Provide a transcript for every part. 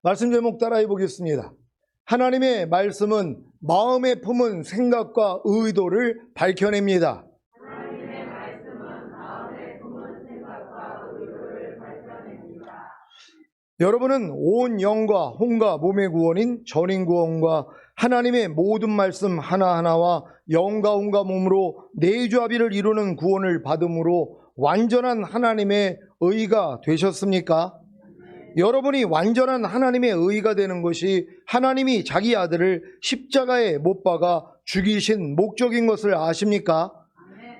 말씀 제목 따라해 보겠습니다. 하나님의 말씀은 마음에 품은 생각과 의도를 밝혀냅니다. 하나님의 말씀은 마음에 품은 생각과 의도를 밝혀냅니다. 여러분은 온 영과 혼과 몸의 구원인 전인구원과 하나님의 모든 말씀 하나하나와 영과 혼과 몸으로 내주합의를 이루는 구원을 받음으로 완전한 하나님의 의가 되셨습니까? 여러분이 완전한 하나님의 의가 되는 것이 하나님이 자기 아들을 십자가에 못 박아 죽이신 목적인 것을 아십니까?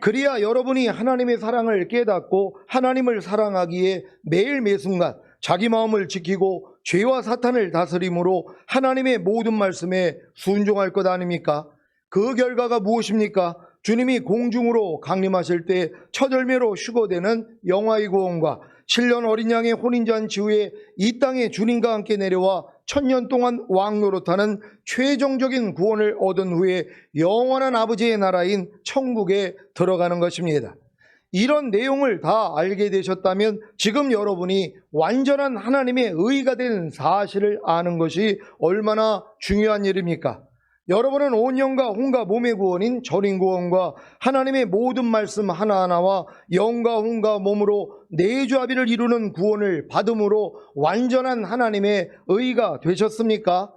그래야 여러분이 하나님의 사랑을 깨닫고 하나님을 사랑하기에 매일 매순간 자기 마음을 지키고 죄와 사탄을 다스림으로 하나님의 모든 말씀에 순종할 것 아닙니까? 그 결과가 무엇입니까? 주님이 공중으로 강림하실 때 첫 열매로 휴거되는 영화의 구원과 7년 어린 양의 혼인잔치 후에 이 땅에 주님과 함께 내려와 1000년 동안 왕노릇하는 최종적인 구원을 얻은 후에 영원한 아버지의 나라인 천국에 들어가는 것입니다. 이런 내용을 다 알게 되셨다면 지금 여러분이 완전한 하나님의 의가 된 사실을 아는 것이 얼마나 중요한 일입니까? 여러분은 온 영과 혼과 몸의 구원인 전인구원과 하나님의 모든 말씀 하나하나와 영과 혼과 몸으로 내주합의를 이루는 구원을 받음으로 완전한 하나님의 의가 되셨습니까?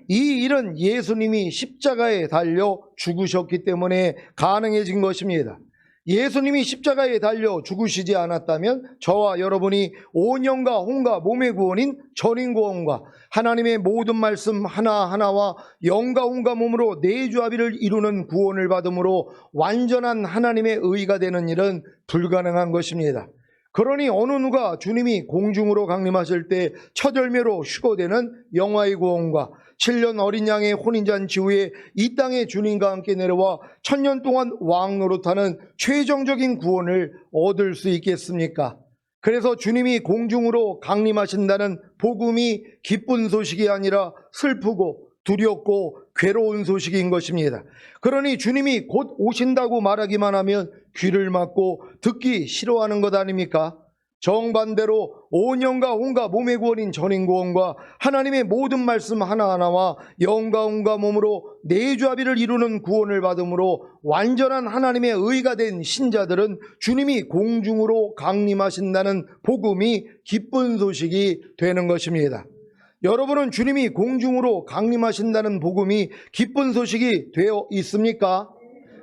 이 일은 예수님이 십자가에 달려 죽으셨기 때문에 가능해진 것입니다. 예수님이 십자가에 달려 죽으시지 않았다면 저와 여러분이 온 영과 혼과 몸의 구원인 전인구원과 하나님의 모든 말씀 하나하나와 영과 혼과 몸으로 내주합의를 이루는 구원을 받음으로 완전한 하나님의 의가 되는 일은 불가능한 것입니다. 그러니 어느 누가 주님이 공중으로 강림하실 때 첫 열매로 휴거되는 영화의 구원과 7년 어린 양의 혼인잔치 후에 이 땅에 주님과 함께 내려와 1000년 동안 왕노릇하는 최종적인 구원을 얻을 수 있겠습니까? 그래서 주님이 공중으로 강림하신다는 복음이 기쁜 소식이 아니라 슬프고 두렵고 괴로운 소식인 것입니다. 그러니 주님이 곧 오신다고 말하기만 하면 귀를 막고 듣기 싫어하는 것 아닙니까? 정반대로 온 영과 혼과 몸의 구원인 전인구원과 하나님의 모든 말씀 하나하나와 영과 혼과 몸으로 내주합의를 이루는 구원을 받음으로 완전한 하나님의 의가 된 신자들은 주님이 공중으로 강림하신다는 복음이 기쁜 소식이 되는 것입니다. 여러분은 주님이 공중으로 강림하신다는 복음이 기쁜 소식이 되어 있습니까?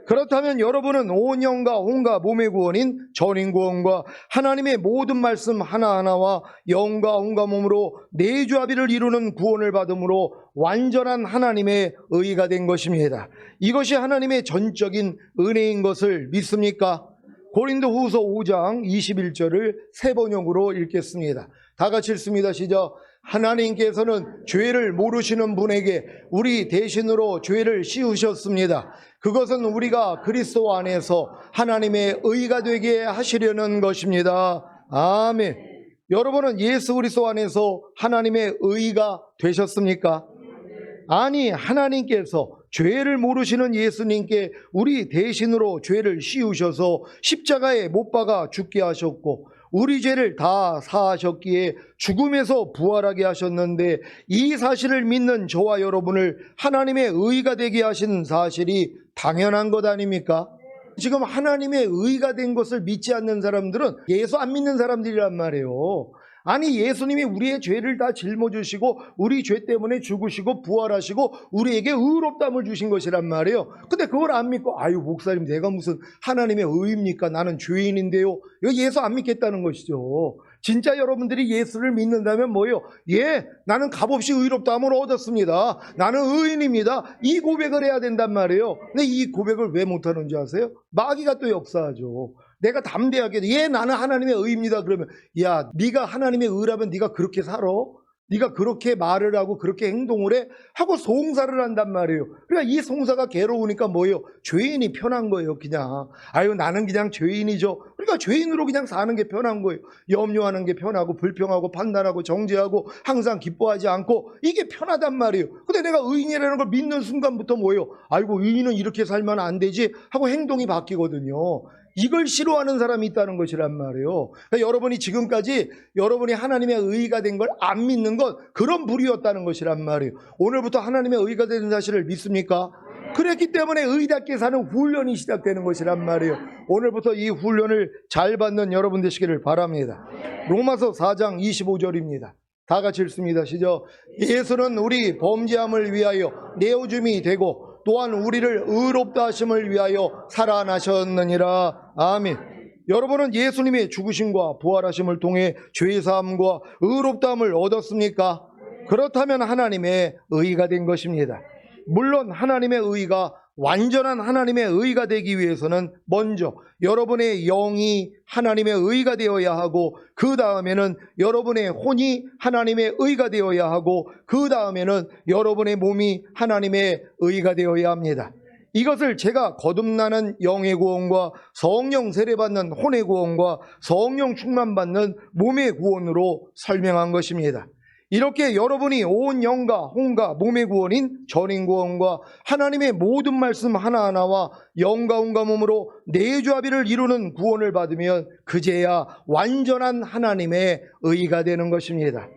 그렇다면 여러분은 온 영과 혼과 몸의 구원인 전인구원과 하나님의 모든 말씀 하나하나와 영과 혼과 몸으로 내주합의를 이루는 구원을 받음으로 완전한 하나님의 의가 된 것입니다. 이것이 하나님의 전적인 은혜인 것을 믿습니까? 고린도후서 5장 21절을 세 번역으로 읽겠습니다. 다 같이 읽습니다. 시작. 하나님께서는 죄를 모르시는 분에게 우리 대신으로 죄를 씌우셨습니다. 그것은 우리가 그리스도 안에서 하나님의 의가 되게 하시려는 것입니다. 아멘. 여러분은 예수 그리스도 안에서 하나님의 의가 되셨습니까? 아니, 하나님께서 죄를 모르시는 예수님께 우리 대신으로 죄를 씌우셔서 십자가에 못 박아 죽게 하셨고 우리 죄를 다 사하셨기에 죽음에서 부활하게 하셨는데 이 사실을 믿는 저와 여러분을 하나님의 의가 되게 하신 사실이 당연한 것 아닙니까? 지금 하나님의 의가 된 것을 믿지 않는 사람들은 예수 안 믿는 사람들이란 말이에요. 아니, 예수님이 우리의 죄를 다 짊어지시고 우리 죄 때문에 죽으시고 부활하시고 우리에게 의롭다함을 주신 것이란 말이에요. 근데 그걸 안 믿고 아유 목사님 내가 무슨 하나님의 의입니까? 나는 죄인인데요. 이거 예수 안 믿겠다는 것이죠. 진짜 여러분들이 예수를 믿는다면 뭐예요? 예, 나는 값없이 의롭다함을 얻었습니다. 나는 의인입니다. 이 고백을 해야 된단 말이에요. 근데 이 고백을 왜 못하는지 아세요? 마귀가 또 역사하죠. 내가 담대하게 예 나는 하나님의 의입니다. 그러면 야 네가 하나님의 의라면 네가 그렇게 살아? 네가 그렇게 말을 하고 그렇게 행동을 해? 하고 송사를 한단 말이에요. 그러니까 이 송사가 괴로우니까 뭐예요? 죄인이 편한 거예요. 그냥 아유 나는 그냥 죄인이죠. 그러니까 죄인으로 그냥 사는 게 편한 거예요. 염려하는 게 편하고 불평하고 판단하고 정죄하고 항상 기뻐하지 않고 이게 편하단 말이에요. 근데 내가 의인이라는 걸 믿는 순간부터 뭐예요? 아이고 의인은 이렇게 살면 안 되지 하고 행동이 바뀌거든요. 이걸 싫어하는 사람이 있다는 것이란 말이에요. 그러니까 여러분이 지금까지 여러분이 하나님의 의가 된 걸 안 믿는 건 그런 불이었다는 것이란 말이에요. 오늘부터 하나님의 의가 되는 사실을 믿습니까? 그랬기 때문에 의답게 사는 훈련이 시작되는 것이란 말이에요. 오늘부터 이 훈련을 잘 받는 여러분 되시기를 바랍니다. 로마서 4장 25절입니다. 다 같이 읽습니다. 시작. 예수는 우리 범죄함을 위하여 내어줌이 되고 또한 우리를 의롭다 하심을 위하여 살아나셨느니라. 아멘. 여러분은 예수님의 죽으심과 부활하심을 통해 죄사함과 의롭다함을 얻었습니까? 그렇다면 하나님의 의가 된 것입니다. 물론 하나님의 의가 완전한 하나님의 의가 되기 위해서는 먼저 여러분의 영이 하나님의 의가 되어야 하고, 그 다음에는 여러분의 혼이 하나님의 의가 되어야 하고, 그 다음에는 여러분의 몸이 하나님의 의가 되어야 합니다. 이것을 제가 거듭나는 영의 구원과 성령 세례받는 혼의 구원과 성령 충만받는 몸의 구원으로 설명한 것입니다. 이렇게 여러분이 온 영과 혼과 몸의 구원인 전인 구원과 하나님의 모든 말씀 하나하나와 영과 혼과 몸으로 내조합의를 이루는 구원을 받으면 그제야 완전한 하나님의 의가 되는 것입니다.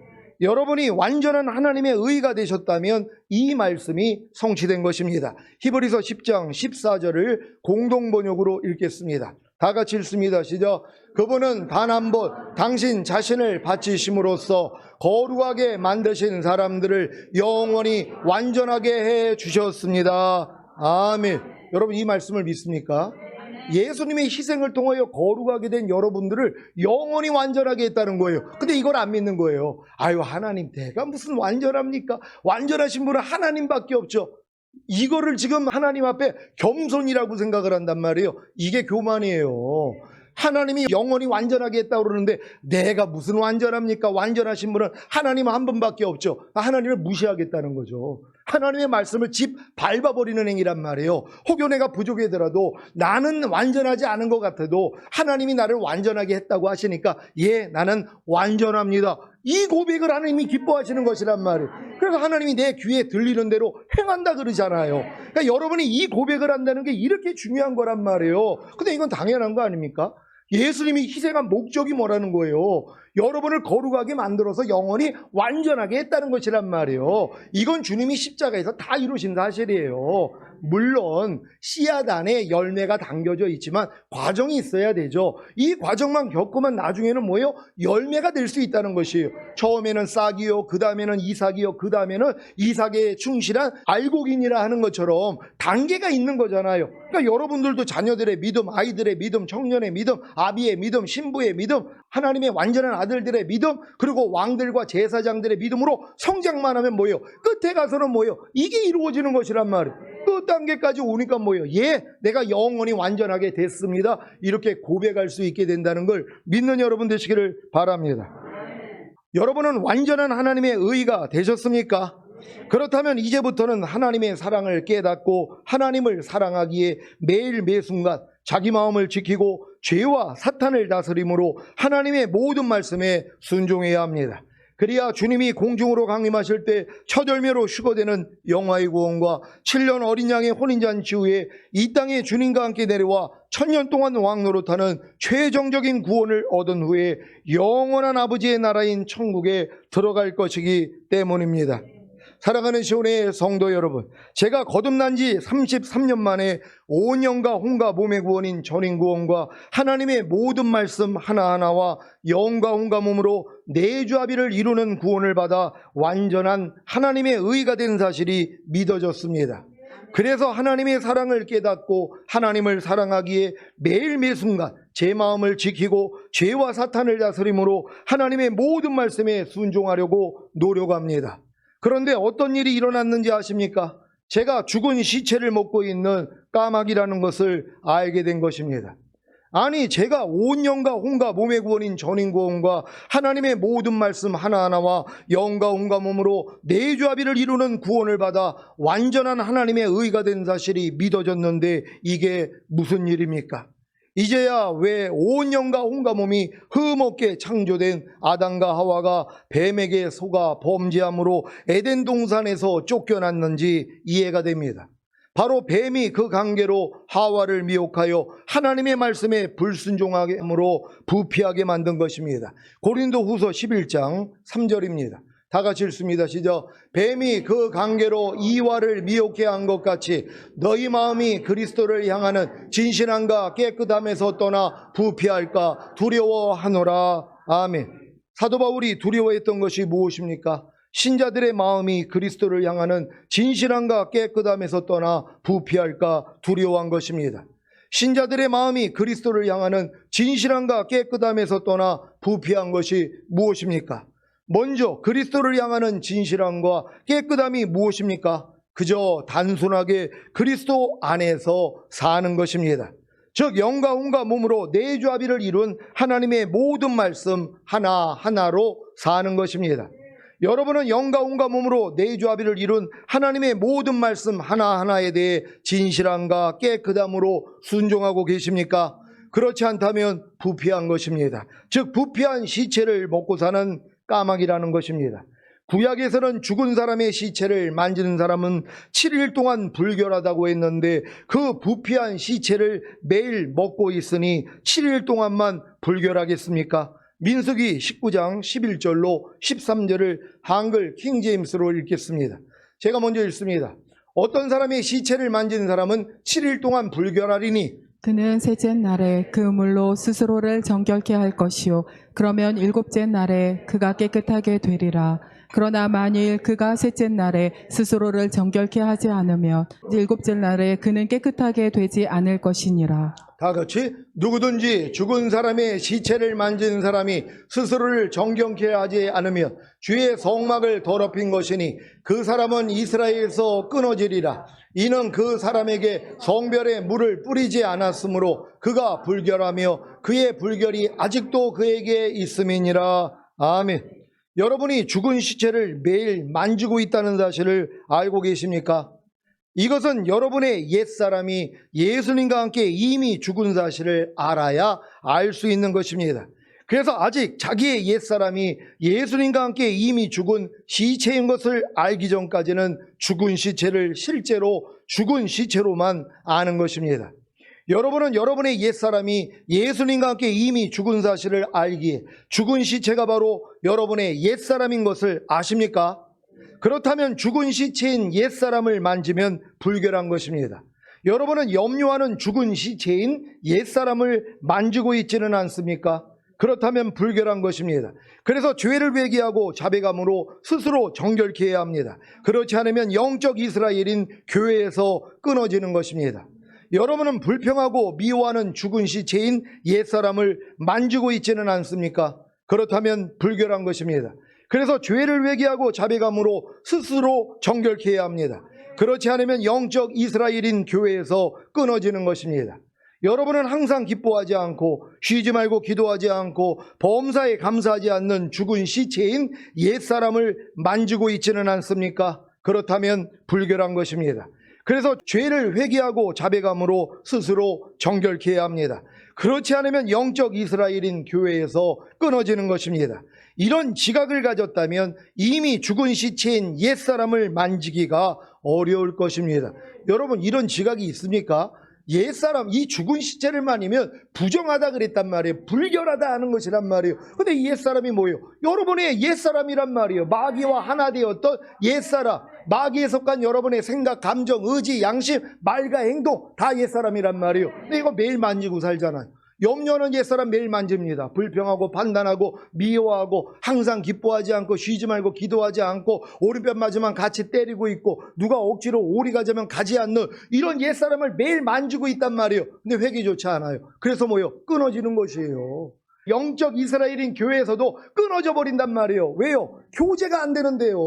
여러분이 완전한 하나님의 의가 되셨다면 이 말씀이 성취된 것입니다. 히브리서 10장 14절을 공동번역으로 읽겠습니다. 다 같이 읽습니다. 시작. 그분은 단 한 번 당신 자신을 바치심으로써 거룩하게 만드신 사람들을 영원히 완전하게 해 주셨습니다. 아멘. 여러분 이 말씀을 믿습니까? 예수님의 희생을 통하여 거룩하게 된 여러분들을 영원히 완전하게 했다는 거예요. 근데 이걸 안 믿는 거예요. 아유, 하나님 내가 무슨 완전합니까? 완전하신 분은 하나님밖에 없죠. 이거를 지금 하나님 앞에 겸손이라고 생각을 한단 말이에요. 이게 교만이에요. 하나님이 영원히 완전하게 했다고 그러는데 내가 무슨 완전합니까? 완전하신 분은 하나님 한 분밖에 없죠. 하나님을 무시하겠다는 거죠. 하나님의 말씀을 집 밟아버리는 행위란 말이에요. 혹여 내가 부족하더라도, 나는 완전하지 않은 것 같아도 하나님이 나를 완전하게 했다고 하시니까 예, 나는 완전합니다. 이 고백을 하나님이 기뻐하시는 것이란 말이에요. 그래서 하나님이 내 귀에 들리는 대로 행한다 그러잖아요. 그러니까 여러분이 이 고백을 한다는 게 이렇게 중요한 거란 말이에요. 근데 이건 당연한 거 아닙니까? 예수님이 희생한 목적이 뭐라는 거예요? 여러분을 거룩하게 만들어서 영원히 완전하게 했다는 것이란 말이에요. 이건 주님이 십자가에서 다 이루신 사실이에요. 물론 씨앗 안에 열매가 담겨져 있지만 과정이 있어야 되죠. 이 과정만 겪으면 나중에는 뭐예요? 열매가 될 수 있다는 것이에요. 처음에는 싹이요, 그 다음에는 이삭이요, 그 다음에는 이삭에 충실한 알곡인이라 하는 것처럼 단계가 있는 거잖아요. 그러니까 여러분들도 자녀들의 믿음, 아이들의 믿음, 청년의 믿음, 아비의 믿음, 신부의 믿음, 하나님의 완전한 아들들의 믿음, 그리고 왕들과 제사장들의 믿음으로 성장만 하면 뭐예요? 끝에 가서는 뭐예요? 이게 이루어지는 것이란 말이에요. 끝 단계까지 오니까 뭐예요? 예, 내가 영원히 완전하게 됐습니다. 이렇게 고백할 수 있게 된다는 걸 믿는 여러분 되시기를 바랍니다. 여러분은 완전한 하나님의 의가 되셨습니까? 그렇다면 이제부터는 하나님의 사랑을 깨닫고 하나님을 사랑하기에 매일 매순간 자기 마음을 지키고 죄와 사탄을 다스림으로 하나님의 모든 말씀에 순종해야 합니다. 그래야 주님이 공중으로 강림하실 때 첫 열매로 휴거되는 영화의 구원과 7년 어린 양의 혼인잔치 후에 이 땅에 주님과 함께 내려와 1000년 동안 왕노릇하는 최종적인 구원을 얻은 후에 영원한 아버지의 나라인 천국에 들어갈 것이기 때문입니다. 사랑하는 시온의 성도 여러분, 제가 거듭난 지 33년 만에 온 영과 혼과 몸의 구원인 전인 구원과 하나님의 모든 말씀 하나하나와 영과 혼과 몸으로 내조합의를 이루는 구원을 받아 완전한 하나님의 의가 된 사실이 믿어졌습니다. 그래서 하나님의 사랑을 깨닫고 하나님을 사랑하기에 매일 매순간 제 마음을 지키고 죄와 사탄을 다스림으로 하나님의 모든 말씀에 순종하려고 노력합니다. 그런데 어떤 일이 일어났는지 아십니까? 제가 죽은 시체를 먹고 있는 까마귀라는 것을 알게 된 것입니다. 아니, 제가 온 영과 혼과 몸의 구원인 전인 구원과 하나님의 모든 말씀 하나하나와 영과 혼과 몸으로 내조합의를 이루는 구원을 받아 완전한 하나님의 의가 된 사실이 믿어졌는데 이게 무슨 일입니까? 이제야 왜 온 영과 혼과 몸이 흠없게 창조된 아담과 하와가 뱀에게 속아 범죄함으로 에덴 동산에서 쫓겨났는지 이해가 됩니다. 바로 뱀이 그 관계로 하와를 미혹하여 하나님의 말씀에 불순종하게 함으로 부피하게 만든 것입니다. 고린도후서 11장 3절입니다. 다 같이 읽습니다. 시작. 뱀이 그 관계로 이와를 미혹해 한 것 같이 너희 마음이 그리스도를 향하는 진실함과 깨끗함에서 떠나 부피할까 두려워하노라. 아멘. 사도 바울이 두려워했던 것이 무엇입니까? 신자들의 마음이 그리스도를 향하는 진실함과 깨끗함에서 떠나 부피할까 두려워한 것입니다. 신자들의 마음이 그리스도를 향하는 진실함과 깨끗함에서 떠나 부피한 것이 무엇입니까? 먼저 그리스도를 향하는 진실함과 깨끗함이 무엇입니까? 그저 단순하게 그리스도 안에서 사는 것입니다. 즉 영과 혼과 몸으로 내주합의를 이룬 하나님의 모든 말씀 하나하나로 사는 것입니다. 여러분은 영과 혼과 몸으로 내주합의를 이룬 하나님의 모든 말씀 하나하나에 대해 진실함과 깨끗함으로 순종하고 계십니까? 그렇지 않다면 부피한 것입니다. 즉 부피한 시체를 먹고 사는 까마귀라는 것입니다. 구약에서는 죽은 사람의 시체를 만지는 사람은 7일 동안 불결하다고 했는데 그 부피한 시체를 매일 먹고 있으니 7일 동안만 불결하겠습니까? 민수기 19장 11절로 13절을 한글 킹제임스로 읽겠습니다. 제가 먼저 읽습니다. 어떤 사람의 시체를 만지는 사람은 7일 동안 불결하리니 그는 셋째 날에 그 물로 스스로를 정결케 할 것이요 그러면 일곱째 날에 그가 깨끗하게 되리라. 그러나 만일 그가 셋째 날에 스스로를 정결케 하지 않으면 일곱째 날에 그는 깨끗하게 되지 않을 것이니라. 다 같이 누구든지 죽은 사람의 시체를 만지는 사람이 스스로를 정결케 하지 않으면 주의 성막을 더럽힌 것이니 그 사람은 이스라엘에서 끊어지리라. 이는 그 사람에게 성별의 물을 뿌리지 않았으므로 그가 불결하며 그의 불결이 아직도 그에게 있음이니라. 아멘. 여러분이 죽은 시체를 매일 만지고 있다는 사실을 알고 계십니까? 이것은 여러분의 옛사람이 예수님과 함께 이미 죽은 사실을 알아야 알 수 있는 것입니다. 그래서 아직 자기의 옛사람이 예수님과 함께 이미 죽은 시체인 것을 알기 전까지는 죽은 시체를 실제로 죽은 시체로만 아는 것입니다. 여러분은 여러분의 옛사람이 예수님과 함께 이미 죽은 사실을 알기에 죽은 시체가 바로 여러분의 옛사람인 것을 아십니까? 그렇다면 죽은 시체인 옛사람을 만지면 불결한 것입니다. 여러분은 염려하는 죽은 시체인 옛사람을 만지고 있지는 않습니까? 그렇다면 불결한 것입니다. 그래서 죄를 회개하고 자백함으로 스스로 정결케 해야 합니다. 그렇지 않으면 영적 이스라엘인 교회에서 끊어지는 것입니다. 여러분은 불평하고 미워하는 죽은 시체인 옛사람을 만지고 있지는 않습니까? 그렇다면 불결한 것입니다. 그래서 죄를 회개하고 자백함으로 스스로 정결케 해야 합니다. 그렇지 않으면 영적 이스라엘인 교회에서 끊어지는 것입니다. 여러분은 항상 기뻐하지 않고 쉬지 말고 기도하지 않고 범사에 감사하지 않는 죽은 시체인 옛사람을 만지고 있지는 않습니까? 그렇다면 불결한 것입니다. 그래서 죄를 회개하고 자백함으로 스스로 정결케 해야 합니다. 그렇지 않으면 영적 이스라엘인 교회에서 끊어지는 것입니다. 이런 지각을 가졌다면 이미 죽은 시체인 옛사람을 만지기가 어려울 것입니다. 여러분 이런 지각이 있습니까? 옛사람, 이 죽은 시체를 만지면 부정하다 그랬단 말이에요. 불결하다 하는 것이란 말이에요. 근데 이 옛사람이 뭐예요? 여러분의 옛사람이란 말이에요. 마귀와 하나 되었던 옛사람. 마귀에 속한 여러분의 생각, 감정, 의지, 양심, 말과 행동 다 옛사람이란 말이에요. 근데 이거 매일 만지고 살잖아요. 염려는 옛사람 매일 만집니다. 불평하고 판단하고 미워하고 항상 기뻐하지 않고 쉬지 말고 기도하지 않고 오른편 맞으면 같이 때리고 있고 누가 억지로 오리 가자면 가지 않는 이런 옛사람을 매일 만지고 있단 말이에요. 근데 회개 좋지 않아요. 그래서 뭐요? 끊어지는 것이에요. 영적 이스라엘인 교회에서도 끊어져 버린단 말이에요. 왜요? 교제가 안 되는데요.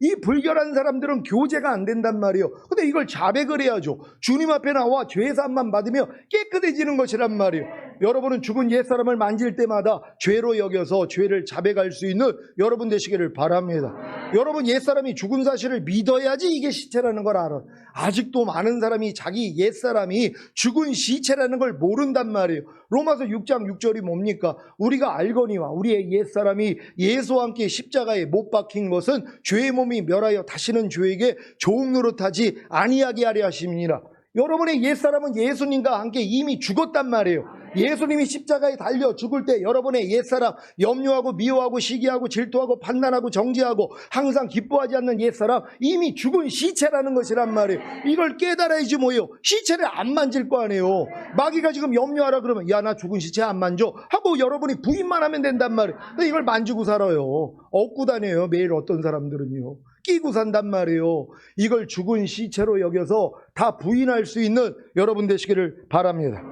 이 불결한 사람들은 교제가 안 된단 말이에요. 근데 이걸 자백을 해야죠. 주님 앞에 나와 죄사함만 받으며 깨끗해지는 것이란 말이에요. 여러분은 죽은 옛사람을 만질 때마다 죄로 여겨서 죄를 자백할 수 있는 여러분 되시기를 바랍니다. 여러분 옛사람이 죽은 사실을 믿어야지 이게 시체라는 걸 알아. 아직도 많은 사람이 자기 옛사람이 죽은 시체라는 걸 모른단 말이에요. 로마서 6장 6절이 뭡니까? 우리가 알거니와 우리의 옛사람이 예수와 함께 십자가에 못 박힌 것은 죄의 몸이 멸하여 다시는 죄에게 종 노릇하지 아니하게 하려 하심이니라. 여러분의 옛사람은 예수님과 함께 이미 죽었단 말이에요. 예수님이 십자가에 달려 죽을 때 여러분의 옛사람, 염려하고 미워하고 시기하고 질투하고 판단하고 정죄하고 항상 기뻐하지 않는 옛사람, 이미 죽은 시체라는 것이란 말이에요. 이걸 깨달아야지 뭐예요. 시체를 안 만질 거 아니에요. 마귀가 지금 염려하라 그러면 야, 나 죽은 시체 안 만져 하고 여러분이 부인만 하면 된단 말이에요. 근데 이걸 만지고 살아요. 얻고 다녀요. 매일 어떤 사람들은요. 끼고 산단 말이에요. 이걸 죽은 시체로 여겨서 다 부인할 수 있는 여러분 되시기를 바랍니다.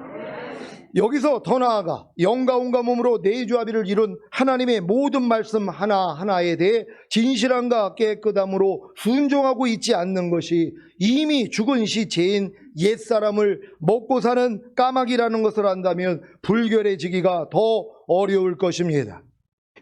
여기서 더 나아가 영과 온과 몸으로 내주합의를 이룬 하나님의 모든 말씀 하나하나에 대해 진실함과 깨끗함으로 순종하고 있지 않는 것이 이미 죽은 시체인 옛사람을 먹고 사는 까마귀라는 것을 안다면 불결해지기가 더 어려울 것입니다.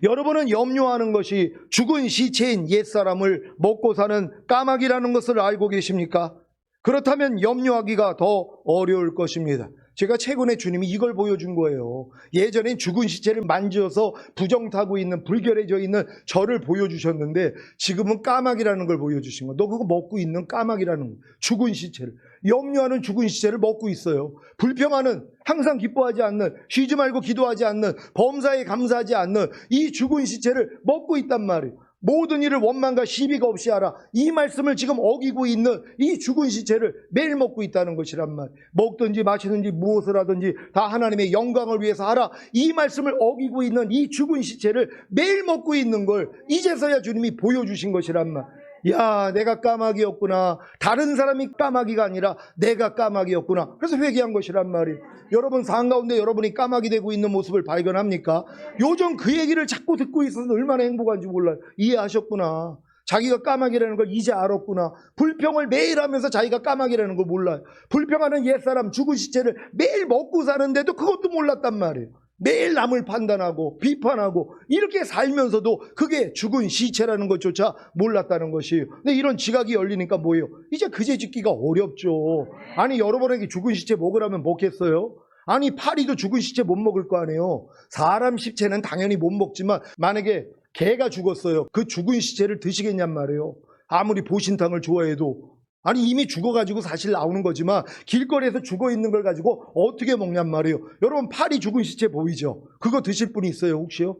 여러분은 염려하는 것이 죽은 시체인 옛사람을 먹고 사는 까마귀라는 것을 알고 계십니까? 그렇다면 염려하기가 더 어려울 것입니다. 제가 최근에 주님이 이걸 보여준 거예요. 예전엔 죽은 시체를 만져서 부정타고 있는 불결해져 있는 저를 보여주셨는데 지금은 까마귀라는 걸 보여주신 거예요. 너 그거 먹고 있는 까마귀라는 거예요. 죽은 시체를. 염려하는 죽은 시체를 먹고 있어요. 불평하는, 항상 기뻐하지 않는, 쉬지 말고 기도하지 않는, 범사에 감사하지 않는 이 죽은 시체를 먹고 있단 말이에요. 모든 일을 원망과 시비가 없이 하라. 이 말씀을 지금 어기고 있는 이 죽은 시체를 매일 먹고 있다는 것이란 말. 먹든지 마시든지 무엇을 하든지 다 하나님의 영광을 위해서 하라. 이 말씀을 어기고 있는 이 죽은 시체를 매일 먹고 있는 걸 이제서야 주님이 보여주신 것이란 말. 야, 내가 까마귀였구나. 다른 사람이 까마귀가 아니라 내가 까마귀였구나. 그래서 회개한 것이란 말이에요. 여러분 삶 가운데 여러분이 까마귀 되고 있는 모습을 발견합니까? 요즘 그 얘기를 자꾸 듣고 있어서 얼마나 행복한지 몰라요. 이해하셨구나. 자기가 까마귀라는 걸 이제 알았구나. 불평을 매일 하면서 자기가 까마귀라는 걸 몰라요. 불평하는 옛사람 죽은 시체를 매일 먹고 사는데도 그것도 몰랐단 말이에요. 매일 남을 판단하고 비판하고 이렇게 살면서도 그게 죽은 시체라는 것조차 몰랐다는 것이에요. 근데 이런 지각이 열리니까 뭐예요? 이제 그제 짓기가 어렵죠. 아니 여러분에게 죽은 시체 먹으라면 먹겠어요? 아니 파리도 죽은 시체 못 먹을 거 아니에요. 사람 시체는 당연히 못 먹지만 만약에 개가 죽었어요. 그 죽은 시체를 드시겠냔 말이에요. 아무리 보신탕을 좋아해도. 아니 이미 죽어가지고 사실 나오는 거지만 길거리에서 죽어있는 걸 가지고 어떻게 먹냔 말이에요. 여러분 파리 죽은 시체 보이죠? 그거 드실 분이 있어요 혹시요?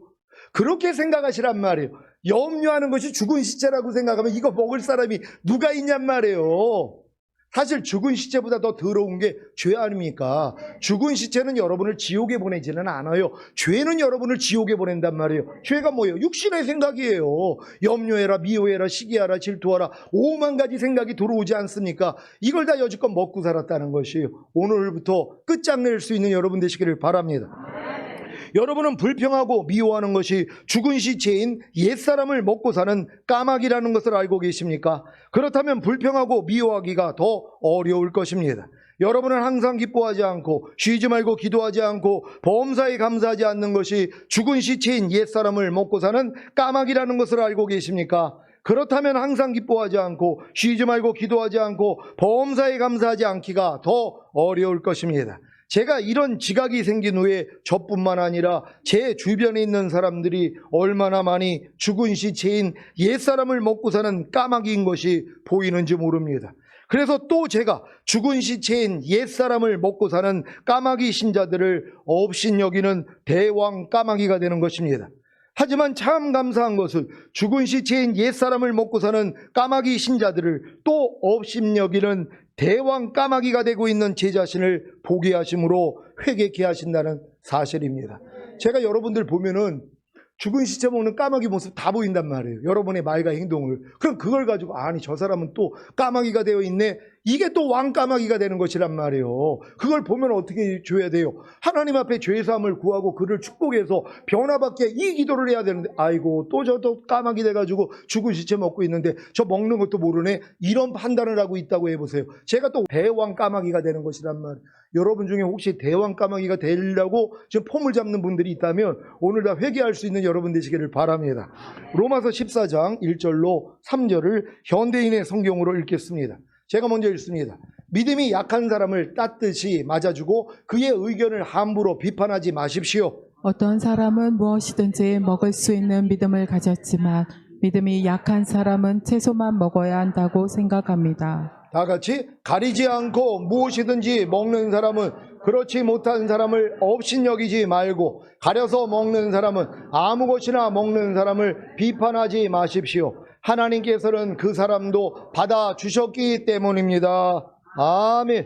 그렇게 생각하시란 말이에요. 염려하는 것이 죽은 시체라고 생각하면 이거 먹을 사람이 누가 있냔 말이에요. 사실 죽은 시체보다 더 더러운 게 죄 아닙니까? 죽은 시체는 여러분을 지옥에 보내지는 않아요. 죄는 여러분을 지옥에 보낸단 말이에요. 죄가 뭐예요? 육신의 생각이에요. 염려해라, 미워해라, 시기하라, 질투하라 5만 가지 생각이 들어오지 않습니까? 이걸 다 여지껏 먹고 살았다는 것이에요. 오늘부터 끝장낼 수 있는 여러분 되시기를 바랍니다. 여러분은 불평하고 미워하는 것이 죽은 시체인 옛사람을 먹고 사는 까마귀라는 것을 알고 계십니까? 그렇다면 불평하고 미워하기가 더 어려울 것입니다. 여러분은 항상 기뻐하지 않고 쉬지 말고 기도하지 않고 범사에 감사하지 않는 것이 죽은 시체인 옛사람을 먹고 사는 까마귀라는 것을 알고 계십니까? 그렇다면 항상 기뻐하지 않고 쉬지 말고 기도하지 않고 범사에 감사하지 않기가 더 어려울 것입니다. 제가 이런 지각이 생긴 후에 저뿐만 아니라 제 주변에 있는 사람들이 얼마나 많이 죽은 시체인 옛사람을 먹고 사는 까마귀인 것이 보이는지 모릅니다. 그래서 또 제가 죽은 시체인 옛사람을 먹고 사는 까마귀 신자들을 업신여기는 대왕 까마귀가 되는 것입니다. 하지만 참 감사한 것은 죽은 시체인 옛사람을 먹고 사는 까마귀 신자들을 또 업신여기는 대왕 까마귀가 되고 있는 제 자신을 보게 하심으로 회개케 하신다는 사실입니다. 제가 여러분들 보면은 죽은 시체 먹는 까마귀 모습 다 보인단 말이에요. 여러분의 말과 행동을. 그럼 그걸 가지고 아니 저 사람은 또 까마귀가 되어 있네. 이게 또 왕까마귀가 되는 것이란 말이에요. 그걸 보면 어떻게 줘야 돼요? 하나님 앞에 죄사함을 구하고 그를 축복해서 변화받게 이 기도를 해야 되는데, 아이고 또 저도 까마귀 돼가지고 죽은 시체 먹고 있는데 저 먹는 것도 모르네, 이런 판단을 하고 있다고 해보세요. 제가 또 대왕 까마귀가 되는 것이란 말이에요. 여러분 중에 혹시 대왕 까마귀가 되려고 지금 폼을 잡는 분들이 있다면 오늘 다 회개할 수 있는 여러분 되시기를 바랍니다. 로마서 14장 1절로 3절을 현대인의 성경으로 읽겠습니다. 제가 먼저 읽습니다. 믿음이 약한 사람을 따뜻이 맞아주고 그의 의견을 함부로 비판하지 마십시오. 어떤 사람은 무엇이든지 먹을 수 있는 믿음을 가졌지만 믿음이 약한 사람은 채소만 먹어야 한다고 생각합니다. 다 같이, 가리지 않고 무엇이든지 먹는 사람은 그렇지 못한 사람을 업신여기지 말고 가려서 먹는 사람은 아무 것이나 먹는 사람을 비판하지 마십시오. 하나님께서는 그 사람도 받아주셨기 때문입니다. 아멘.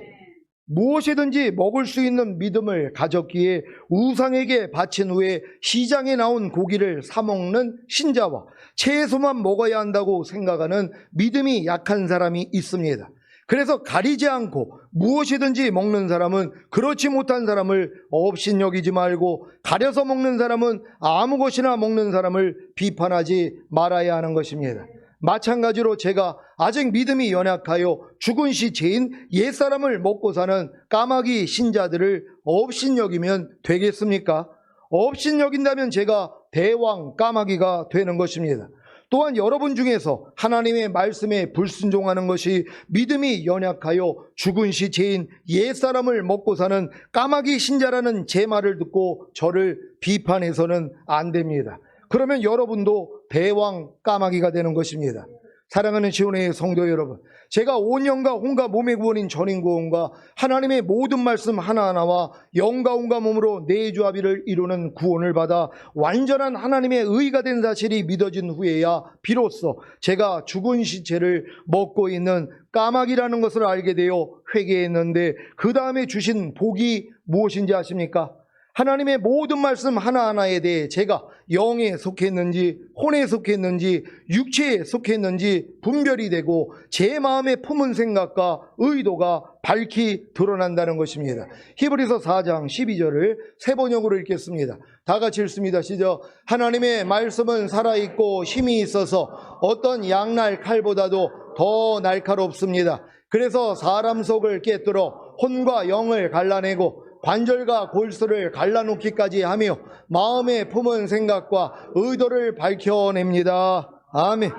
무엇이든지 먹을 수 있는 믿음을 가졌기에 우상에게 바친 후에 시장에 나온 고기를 사 먹는 신자와 채소만 먹어야 한다고 생각하는 믿음이 약한 사람이 있습니다. 그래서 가리지 않고 무엇이든지 먹는 사람은 그렇지 못한 사람을 업신여기지 말고 가려서 먹는 사람은 아무 것이나 먹는 사람을 비판하지 말아야 하는 것입니다. 마찬가지로 제가 아직 믿음이 연약하여 죽은 시체인 옛사람을 먹고 사는 까마귀 신자들을 업신여기면 되겠습니까? 업신여긴다면 제가 대왕 까마귀가 되는 것입니다. 또한 여러분 중에서 하나님의 말씀에 불순종하는 것이 믿음이 연약하여 죽은 시체인 옛사람을 먹고 사는 까마귀 신자라는 제 말을 듣고 저를 비판해서는 안 됩니다. 그러면 여러분도 대왕 까마귀가 되는 것입니다. 사랑하는 지원의 성도 여러분, 제가 온 영과 혼과 몸의 구원인 전인구원과 하나님의 모든 말씀 하나하나와 영과 온과 몸으로 내주합의를 이루는 구원을 받아 완전한 하나님의 의가 된 사실이 믿어진 후에야 비로소 제가 죽은 시체를 먹고 있는 까마귀라는 것을 알게 되어 회개했는데, 그 다음에 주신 복이 무엇인지 아십니까? 하나님의 모든 말씀 하나하나에 대해 제가 영에 속했는지 혼에 속했는지 육체에 속했는지 분별이 되고 제 마음에 품은 생각과 의도가 밝히 드러난다는 것입니다. 히브리서 4장 12절을 세 번역으로 읽겠습니다. 다 같이 읽습니다. 시작. 하나님의 말씀은 살아있고 힘이 있어서 어떤 양날 칼보다도 더 날카롭습니다. 그래서 사람 속을 꿰뚫어 혼과 영을 갈라내고 관절과 골수를 갈라놓기까지 하며 마음에 품은 생각과 의도를 밝혀냅니다. 아멘.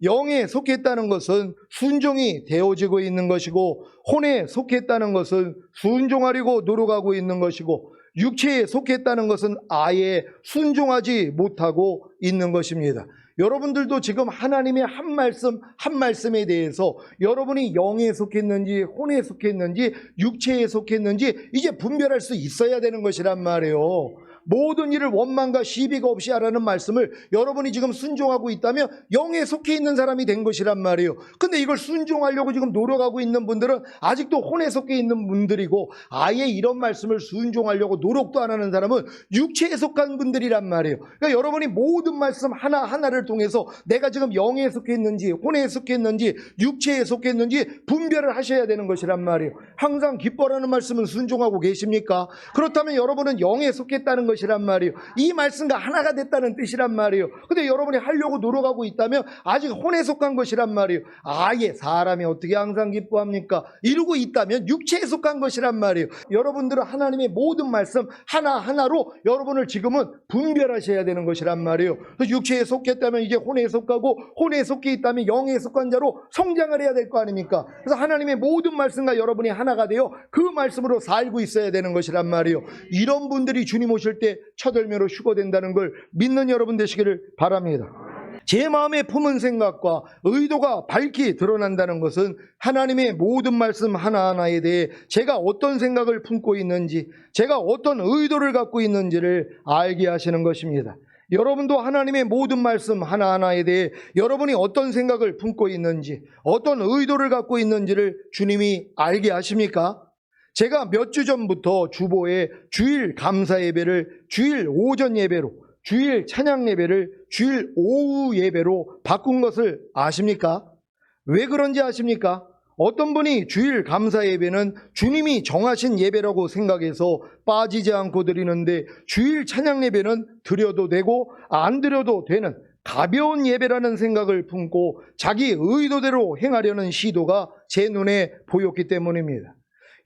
영에 속했다는 것은 순종이 되어지고 있는 것이고, 혼에 속했다는 것은 순종하려고 노력하고 있는 것이고, 육체에 속했다는 것은 아예 순종하지 못하고 있는 것입니다. 여러분들도 지금 하나님의 한 말씀 한 말씀에 대해서 여러분이 영에 속했는지 혼에 속했는지 육체에 속했는지 이제 분별할 수 있어야 되는 것이란 말이에요. 모든 일을 원망과 시비가 없이 하라는 말씀을 여러분이 지금 순종하고 있다면 영에 속해 있는 사람이 된 것이란 말이에요. 근데 이걸 순종하려고 지금 노력하고 있는 분들은 아직도 혼에 속해 있는 분들이고, 아예 이런 말씀을 순종하려고 노력도 안 하는 사람은 육체에 속한 분들이란 말이에요. 그러니까 여러분이 모든 말씀 하나하나를 통해서 내가 지금 영에 속해 있는지 혼에 속해 있는지 육체에 속해 있는지 분별을 하셔야 되는 것이란 말이에요. 항상 기뻐라는 말씀은 순종하고 계십니까? 그렇다면 여러분은 영에 속했다는 것이란 말이에요. 이 말씀과 하나가 됐다는 뜻이란 말이에요. 근데 여러분이 하려고 노력하고 있다면 아직 혼에 속한 것이란 말이에요. 아예 사람이 어떻게 항상 기뻐합니까? 이루고 있다면 육체에 속한 것이란 말이에요. 여러분들은 하나님의 모든 말씀 하나하나로 여러분을 지금은 분별하셔야 되는 것이란 말이에요. 육체에 속했다면 이제 혼에 속하고, 혼에 속해 있다면 영에 속한 자로 성장을 해야 될 거 아닙니까? 그래서 하나님의 모든 말씀과 여러분이 하나가 되어 그 말씀으로 살고 있어야 되는 것이란 말이에요. 이런 분들이 주님 오실 때 첫 열매로 휴거된다는 걸 믿는 여러분 되시기를 바랍니다. 제 마음에 품은 생각과 의도가 밝히 드러난다는 것은 하나님의 모든 말씀 하나하나에 대해 제가 어떤 생각을 품고 있는지, 제가 어떤 의도를 갖고 있는지를 알게 하시는 것입니다. 여러분도 하나님의 모든 말씀 하나하나에 대해 여러분이 어떤 생각을 품고 있는지, 어떤 의도를 갖고 있는지를 주님이 알게 하십니까? 제가 몇 주 전부터 주보에 주일 감사 예배를 주일 오전 예배로, 주일 찬양 예배를 주일 오후 예배로 바꾼 것을 아십니까? 왜 그런지 아십니까? 어떤 분이 주일 감사 예배는 주님이 정하신 예배라고 생각해서 빠지지 않고 드리는데 주일 찬양 예배는 드려도 되고 안 드려도 되는 가벼운 예배라는 생각을 품고 자기 의도대로 행하려는 시도가 제 눈에 보였기 때문입니다.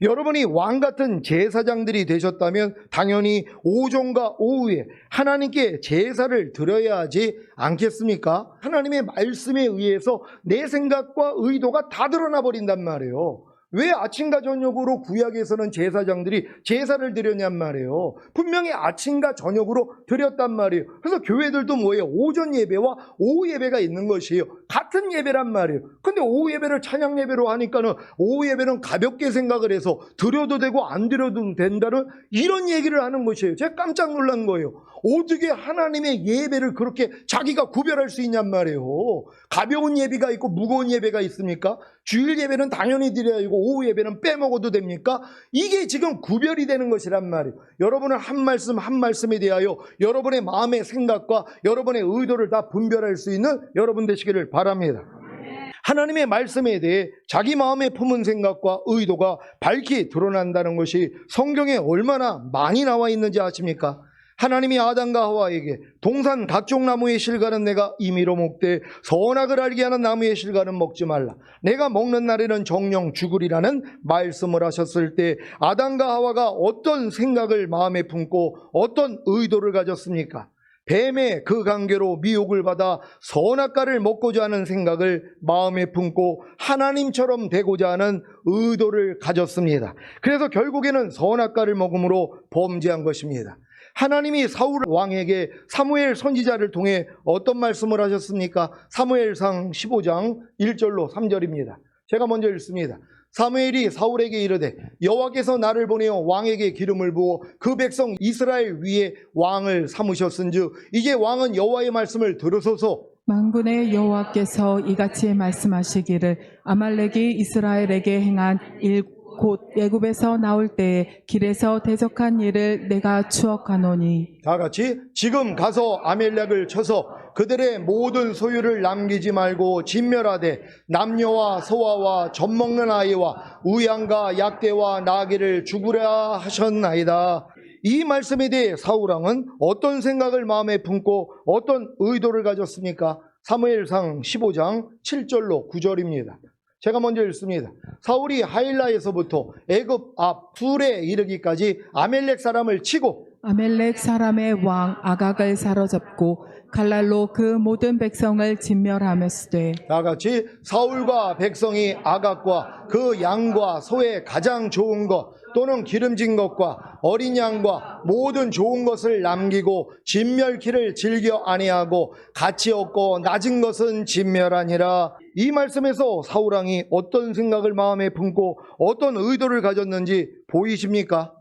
여러분이 왕 같은 제사장들이 되셨다면 당연히 오전과 오후에 하나님께 제사를 드려야 하지 않겠습니까? 하나님의 말씀에 의해서 내 생각과 의도가 다 드러나 버린단 말이에요. 왜 아침과 저녁으로 구약에서는 제사장들이 제사를 드렸냔 말이에요. 분명히 아침과 저녁으로 드렸단 말이에요. 그래서 교회들도 뭐예요? 오전 예배와 오후 예배가 있는 것이에요. 같은 예배란 말이에요. 근데 오후 예배를 찬양 예배로 하니까는 오후 예배는 가볍게 생각을 해서 드려도 되고 안 드려도 된다는 이런 얘기를 하는 것이에요. 제가 깜짝 놀란 거예요. 어떻게 하나님의 예배를 그렇게 자기가 구별할 수 있냔 말이에요. 가벼운 예배가 있고 무거운 예배가 있습니까? 주일 예배는 당연히 드려야 하고 오후 예배는 빼먹어도 됩니까? 이게 지금 구별이 되는 것이란 말이에요. 여러분은 한 말씀 한 말씀에 대하여 여러분의 마음의 생각과 여러분의 의도를 다 분별할 수 있는 여러분 되시기를 바랍니다. 하나님의 말씀에 대해 자기 마음에 품은 생각과 의도가 밝히 드러난다는 것이 성경에 얼마나 많이 나와 있는지 아십니까? 하나님이 아담과 하와에게 동산 각종 나무의 실과는 내가 임의로 먹되 선악을 알게 하는 나무의 실과는 먹지 말라. 내가 먹는 날에는 정령 죽으리라는 말씀을 하셨을 때 아담과 하와가 어떤 생각을 마음에 품고 어떤 의도를 가졌습니까? 뱀의 그 관계로 미혹을 받아 선악과를 먹고자 하는 생각을 마음에 품고 하나님처럼 되고자 하는 의도를 가졌습니다. 그래서 결국에는 선악과를 먹음으로 범죄한 것입니다. 하나님이 사울 왕에게 사무엘 선지자를 통해 어떤 말씀을 하셨습니까? 사무엘상 15장 1절로 3절입니다. 제가 먼저 읽습니다. 사무엘이 사울에게 이르되 여호와께서 나를 보내어 왕에게 기름을 부어 그 백성 이스라엘 위에 왕을 삼으셨은즉 이제 왕은 여호와의 말씀을 들으소서. 만군의 여호와께서 이같이 말씀하시기를 아말렉이 이스라엘에게 행한 곧 애굽에서 나올 때에 길에서 대적한 일을 내가 추억하노니. 다 같이 지금 가서 아멜렉을 쳐서 그들의 모든 소유를 남기지 말고 진멸하되 남녀와 소아와 젖먹는 아이와 우양과 약대와 나귀를 죽으라 하셨나이다. 이 말씀에 대해 사울왕은 어떤 생각을 마음에 품고 어떤 의도를 가졌습니까? 사무엘상 15장 7절로 9절입니다. 제가 먼저 읽습니다. 사울이 하일라에서부터 애굽 앞 툴에 이르기까지 아멜렉 사람을 치고 아멜렉 사람의 왕 아각을 사로잡고 칼날로 그 모든 백성을 진멸하였으되. 다 같이 사울과 백성이 아각과 그 양과 소의 가장 좋은 것 또는 기름진 것과 어린 양과 모든 좋은 것을 남기고 진멸키를 즐겨 아니하고 가치 없고 낮은 것은 진멸하니라. 이 말씀에서 사울왕이 어떤 생각을 마음에 품고 어떤 의도를 가졌는지 보이십니까?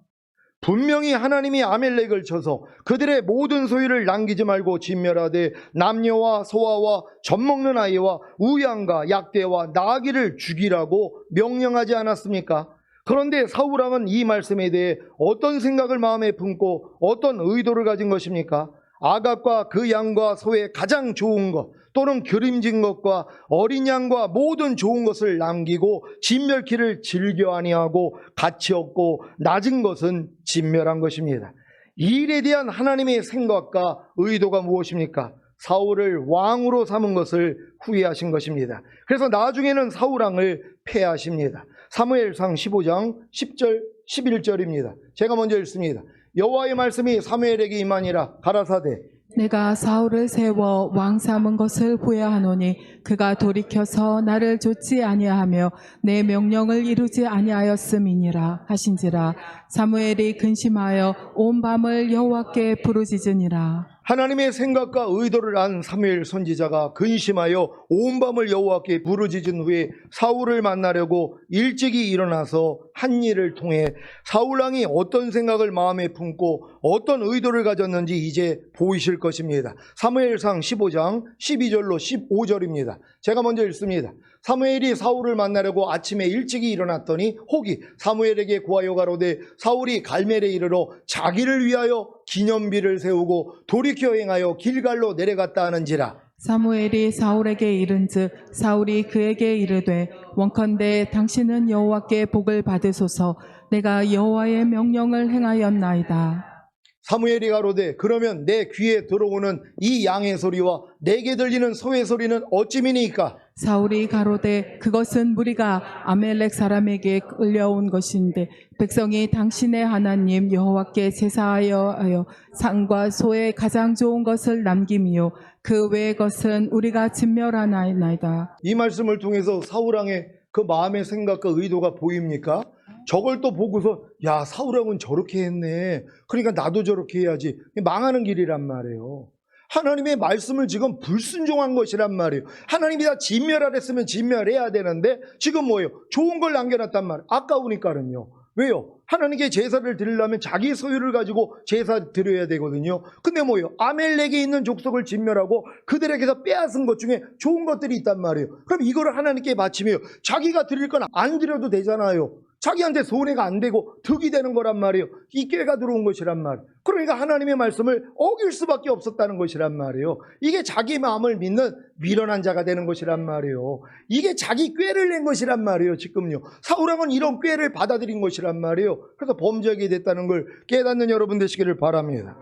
분명히 하나님이 아멜렉을 쳐서 그들의 모든 소유를 남기지 말고 진멸하되 남녀와 소아와 젖먹는 아이와 우양과 약대와 나귀를 죽이라고 명령하지 않았습니까? 그런데 사울왕은 이 말씀에 대해 어떤 생각을 마음에 품고 어떤 의도를 가진 것입니까? 아각과 그 양과 소의 가장 좋은 것 또는 기름진 것과 어린 양과 모든 좋은 것을 남기고 진멸키를 즐겨 아니하고 가치 없고 낮은 것은 진멸한 것입니다. 이 일에 대한 하나님의 생각과 의도가 무엇입니까? 사울을 왕으로 삼은 것을 후회하신 것입니다. 그래서 나중에는 사울왕을 폐하십니다. 사무엘상 15장 10절 11절입니다. 제가 먼저 읽습니다. 여호와의 말씀이 사무엘에게 임하니라. 가라사대 내가 사울을 세워 왕 삼은 것을 후회하노니 그가 돌이켜서 나를 좇지 아니하며 내 명령을 이루지 아니하였음이니라 하신지라. 사무엘이 근심하여 온 밤을 여호와께 부르짖으니라. 하나님의 생각과 의도를 안 사무엘 선지자가 근심하여 온 밤을 여호와께 부르짖은 후에 사울을 만나려고 일찍이 일어나서 한 일을 통해 사울왕이 어떤 생각을 마음에 품고 어떤 의도를 가졌는지 이제 보이실 것입니다. 사무엘상 15장 12절로 15절입니다. 제가 먼저 읽습니다. 사무엘이 사울을 만나려고 아침에 일찍이 일어났더니 혹이 사무엘에게 구하여 가로되 사울이 갈멜에 이르러 자기를 위하여 기념비를 세우고 돌이켜 행하여 길갈로 내려갔다 하는지라. 사무엘이 사울에게 이른즉 사울이 그에게 이르되 원컨대 당신은 여호와께 복을 받으소서. 내가 여호와의 명령을 행하였나이다. 사무엘이 가로되 그러면 내 귀에 들어오는 이 양의 소리와 내게 들리는 소의 소리는 어찌미니이까? 사울이 가로되 그것은 무리가 아멜렉 사람에게 끌려온 것인데 백성이 당신의 하나님 여호와께 제사하여 상과 소의 가장 좋은 것을 남김이요 그 외의 것은 우리가 진멸하나이다. 이 말씀을 통해서 사울왕의 그 마음의 생각과 의도가 보입니까? 저걸 또 보고서 야, 사울왕은 저렇게 했네, 그러니까 나도 저렇게 해야지, 망하는 길이란 말이에요. 하나님의 말씀을 지금 불순종한 것이란 말이에요. 하나님이 다 진멸하랬으면 진멸해야 되는데 지금 뭐예요? 좋은 걸 남겨놨단 말이에요. 아까우니까는요. 왜요? 하나님께 제사를 드리려면 자기 소유를 가지고 제사 드려야 되거든요. 근데 뭐예요? 아멜렉에 있는 족속을 진멸하고 그들에게서 빼앗은 것 중에 좋은 것들이 있단 말이에요. 그럼 이거를 하나님께 바치며 자기가 드릴 건 안 드려도 되잖아요. 자기한테 손해가 안 되고 득이 되는 거란 말이에요. 이 꾀가 들어온 것이란 말이에요. 그러니까 하나님의 말씀을 어길 수밖에 없었다는 것이란 말이에요. 이게 자기 마음을 믿는 미련한 자가 되는 것이란 말이에요. 이게 자기 꾀를 낸 것이란 말이에요. 지금요, 사울왕은 이런 꾀를 받아들인 것이란 말이에요. 그래서 범죄하게 됐다는 걸 깨닫는 여러분 되시기를 바랍니다.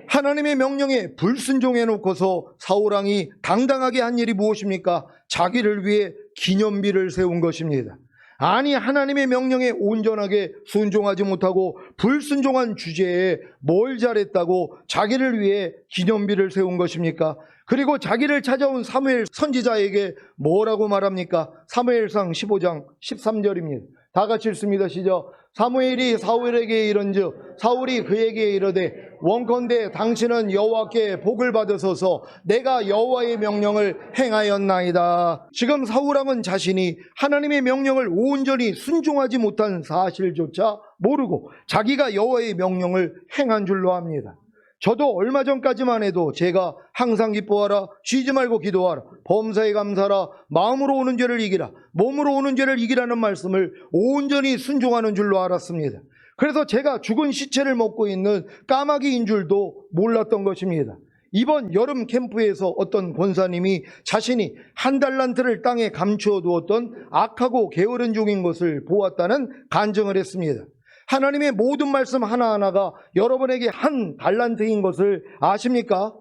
하나님의 명령에 불순종해 놓고서 사울왕이 당당하게 한 일이 무엇입니까? 자기를 위해 기념비를 세운 것입니다. 아니, 하나님의 명령에 온전하게 순종하지 못하고 불순종한 주제에 뭘 잘했다고 자기를 위해 기념비를 세운 것입니까? 그리고 자기를 찾아온 사무엘 선지자에게 뭐라고 말합니까? 사무엘상 15장 13절입니다. 다 같이 읽습니다. 시작. 사무엘이 사울에게 이른즉 사울이 그에게 이르되 원컨대 당신은 여호와께 복을 받으소서. 내가 여호와의 명령을 행하였나이다. 지금 사울왕은 자신이 하나님의 명령을 온전히 순종하지 못한 사실조차 모르고 자기가 여호와의 명령을 행한 줄로 합니다. 저도 얼마 전까지만 해도 제가 항상 기뻐하라, 쉬지 말고 기도하라, 범사에 감사하라, 마음으로 오는 죄를 이기라, 몸으로 오는 죄를 이기라는 말씀을 온전히 순종하는 줄로 알았습니다. 그래서 제가 죽은 시체를 먹고 있는 까마귀인 줄도 몰랐던 것입니다. 이번 여름 캠프에서 어떤 권사님이 자신이 한 달란트를 땅에 감추어 두었던 악하고 게으른 종인 것을 보았다는 간증을 했습니다. 하나님의 모든 말씀 하나하나가 여러분에게 한 달란트인 것을 아십니까?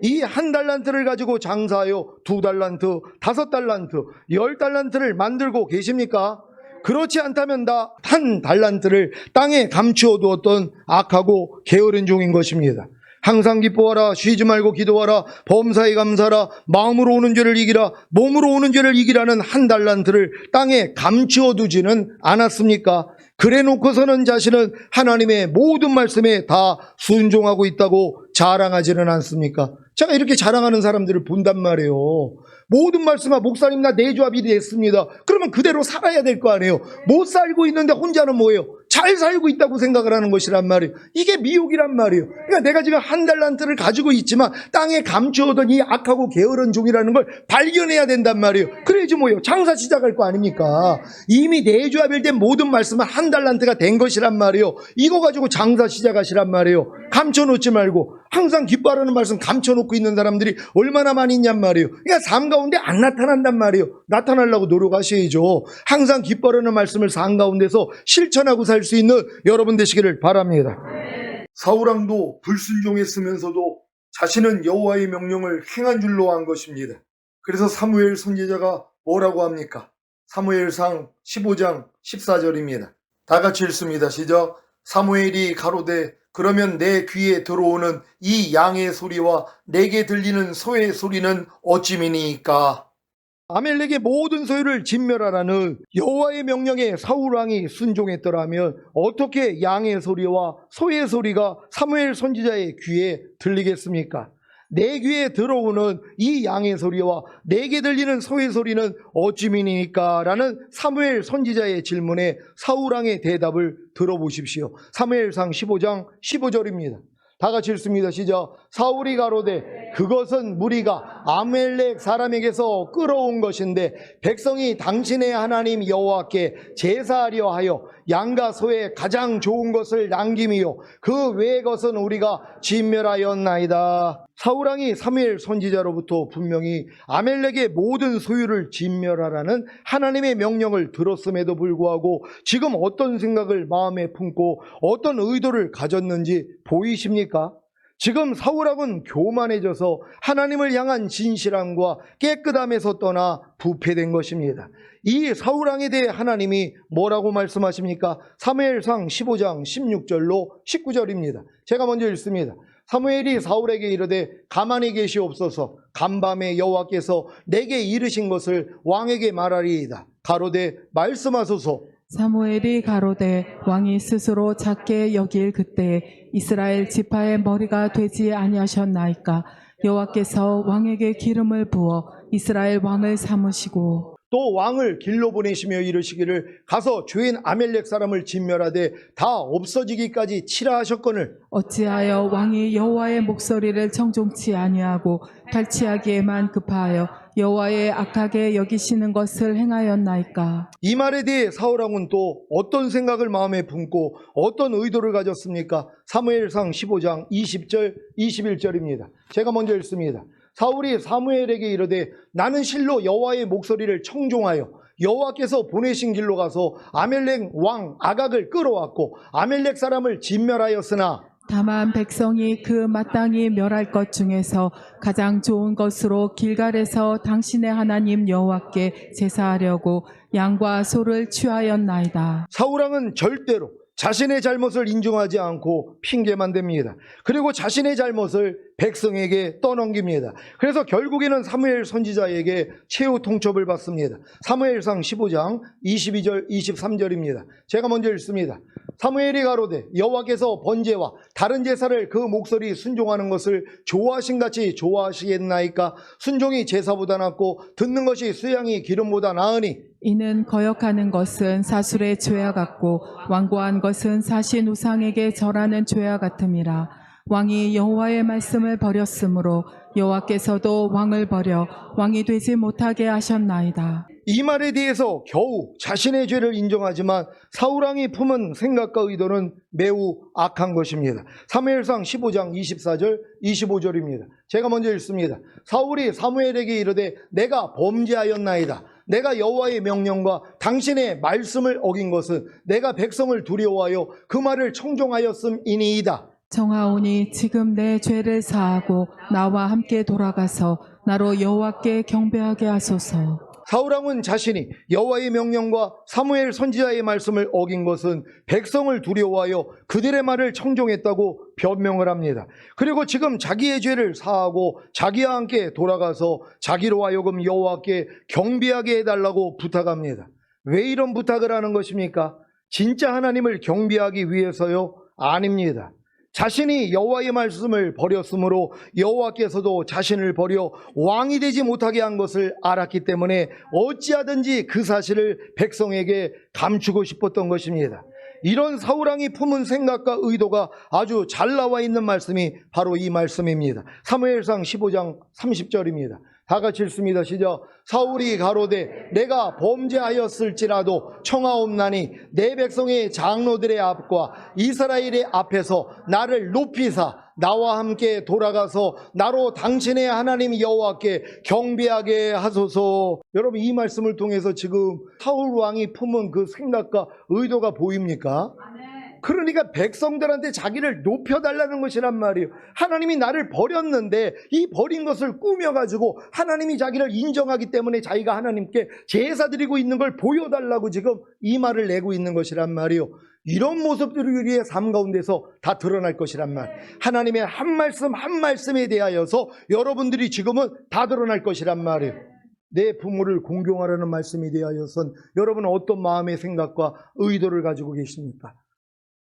이 한 달란트를 가지고 장사하여 2달란트, 5달란트, 10달란트를 만들고 계십니까? 그렇지 않다면 다 한 달란트를 땅에 감추어 두었던 악하고 게으른 종인 것입니다. 항상 기뻐하라, 쉬지 말고 기도하라, 범사에 감사하라, 마음으로 오는 죄를 이기라, 몸으로 오는 죄를 이기라는 한 달란트를 땅에 감추어 두지는 않았습니까? 그래 놓고서는 자신은 하나님의 모든 말씀에 다 순종하고 있다고 자랑하지는 않습니까? 제가 이렇게 자랑하는 사람들을 본단 말이에요. 모든 말씀아 목사님 나 내주합이 됐습니다. 그러면 그대로 살아야 될 거 아니에요. 못 살고 있는데 혼자는 뭐예요? 잘 살고 있다고 생각을 하는 것이란 말이에요. 이게 미혹이란 말이에요. 그러니까 내가 지금 한 달란트를 가지고 있지만 땅에 감추어둔 이 악하고 게으른 종이라는 걸 발견해야 된단 말이에요. 그래야지 뭐예요? 장사 시작할 거 아닙니까? 이미 내주합일된 모든 말씀은 한 달란트가 된 것이란 말이에요. 이거 가지고 장사 시작하시란 말이에요. 감춰놓지 말고. 항상 기뻐하라는 말씀 감춰놓고 있는 사람들이 얼마나 많이 있냔 말이에요. 그러니까 삶 가운데 안 나타난단 말이에요. 나타나려고 노력하셔야죠. 항상 기뻐하라는 말씀을 삶 가운데서 실천하고 살 수 있는 여러분 되시기를 바랍니다. 사울왕도 불순종했으면서도 자신은 여호와의 명령을 행한 줄로 한 것입니다. 그래서 사무엘 선지자가 뭐라고 합니까? 사무엘상 15장 14절입니다. 다 같이 읽습니다. 시작. 사무엘이 가로되 그러면 내 귀에 들어오는 이 양의 소리와 내게 들리는 소의 소리는 어찌미니이까? 아멜렉의 모든 소유를 진멸하라는 여호와의 명령에 사울왕이 순종했더라면 어떻게 양의 소리와 소의 소리가 사무엘 선지자의 귀에 들리겠습니까? 내 귀에 들어오는 이 양의 소리와 내게 들리는 소의 소리는 어찌미니까? 라는 사무엘 선지자의 질문에 사울왕의 대답을 들어보십시오. 사무엘상 15장 15절입니다. 다 같이 읽습니다. 시작. 사울이 가로되 그것은 무리가 아멜렉 사람에게서 끌어온 것인데 백성이 당신의 하나님 여호와께 제사하려 하여 양과 소의 가장 좋은 것을 남김이요 그 외의 것은 우리가 진멸하였나이다. 사울왕이 사무엘 선지자로부터 분명히 아멜렉의 모든 소유를 진멸하라는 하나님의 명령을 들었음에도 불구하고 지금 어떤 생각을 마음에 품고 어떤 의도를 가졌는지 보이십니까? 지금 사울왕은 교만해져서 하나님을 향한 진실함과 깨끗함에서 떠나 부패된 것입니다. 이 사울왕에 대해 하나님이 뭐라고 말씀하십니까? 사무엘상 15장 16절로 19절입니다. 제가 먼저 읽습니다. 사무엘이 사울에게 이르되 가만히 계시옵소서. 간밤에 여호와께서 내게 이르신 것을 왕에게 말하리이다. 가로되 말씀하소서. 사무엘이 가로되 왕이 스스로 작게 여길 그때에 이스라엘 지파의 머리가 되지 아니하셨나이까. 여호와께서 왕에게 기름을 부어 이스라엘 왕을 삼으시고 또 왕을 길로 보내시며 이르시기를 가서 죄인 아멜렉 사람을 진멸하되 다 없어지기까지 치라 하셨거늘 어찌하여 왕이 여호와의 목소리를 청종치 아니하고 탈취하기에만 급하여 여호와의 악하게 여기시는 것을 행하였나이까. 이 말에 대해 사울왕은 또 어떤 생각을 마음에 품고 어떤 의도를 가졌습니까? 사무엘상 15장 20절 21절입니다. 제가 먼저 읽습니다. 사울이 사무엘에게 이르되 나는 실로 여호와의 목소리를 청종하여 여호와께서 보내신 길로 가서 아멜렉 왕 아각을 끌어왔고 아멜렉 사람을 진멸하였으나 다만 백성이 그 마땅히 멸할 것 중에서 가장 좋은 것으로 길갈에서 당신의 하나님 여호와께 제사하려고 양과 소를 취하였나이다. 사울왕은 절대로 자신의 잘못을 인정하지 않고 핑계만 댑니다. 그리고 자신의 잘못을 백성에게 떠넘깁니다. 그래서 결국에는 사무엘 선지자에게 최후 통첩을 받습니다. 사무엘상 15장 22절 23절입니다. 제가 먼저 읽습니다. 사무엘이 가로되 여호와께서 번제와 다른 제사를 그 목소리 순종하는 것을 좋아하신같이 좋아하시겠나이까. 순종이 제사보다 낫고 듣는 것이 수양이 기름보다 나으니 이는 거역하는 것은 사술의 죄와 같고 완고한 것은 사신 우상에게 절하는 죄와 같음이라. 왕이 여호와의 말씀을 버렸으므로 여호와께서도 왕을 버려 왕이 되지 못하게 하셨나이다. 이 말에 대해서 겨우 자신의 죄를 인정하지만 사울왕이 품은 생각과 의도는 매우 악한 것입니다. 사무엘상 15장 24절 25절입니다. 제가 먼저 읽습니다. 사울이 사무엘에게 이르되 내가 범죄하였나이다. 내가 여호와의 명령과 당신의 말씀을 어긴 것은 내가 백성을 두려워하여 그 말을 청종하였음이니이다. 정하오니 지금 내 죄를 사하고 나와 함께 돌아가서 나로 여호와께 경배하게 하소서. 사울왕은 자신이 여호와의 명령과 사무엘 선지자의 말씀을 어긴 것은 백성을 두려워하여 그들의 말을 청종했다고 변명을 합니다. 그리고 지금 자기의 죄를 사하고 자기와 함께 돌아가서 자기로 하여금 여호와께 경배하게 해달라고 부탁합니다. 왜 이런 부탁을 하는 것입니까? 진짜 하나님을 경배하기 위해서요? 아닙니다. 자신이 여호와의 말씀을 버렸으므로 여호와께서도 자신을 버려 왕이 되지 못하게 한 것을 알았기 때문에 어찌하든지 그 사실을 백성에게 감추고 싶었던 것입니다. 이런 사울왕이 품은 생각과 의도가 아주 잘 나와 있는 말씀이 바로 이 말씀입니다. 사무엘상 15장 30절입니다. 다 같이 읽습니다. 시작. 사울이 가로되 내가 범죄하였을지라도 청하옵나니 내 백성의 장로들의 앞과 이스라엘의 앞에서 나를 높이사 나와 함께 돌아가서 나로 당신의 하나님 여호와께 경배하게 하소서. 여러분, 이 말씀을 통해서 지금 사울 왕이 품은 그 생각과 의도가 보입니까? 그러니까 백성들한테 자기를 높여달라는 것이란 말이에요. 하나님이 나를 버렸는데 이 버린 것을 꾸며가지고 하나님이 자기를 인정하기 때문에 자기가 하나님께 제사 드리고 있는 걸 보여달라고 지금 이 말을 내고 있는 것이란 말이에요. 이런 모습들이 우리의 삶 가운데서 다 드러날 것이란 말. 하나님의 한 말씀 한 말씀에 대하여서 여러분들이 지금은 다 드러날 것이란 말이에요. 내 부모를 공경하라는 말씀에 대하여선 여러분은 어떤 마음의 생각과 의도를 가지고 계십니까?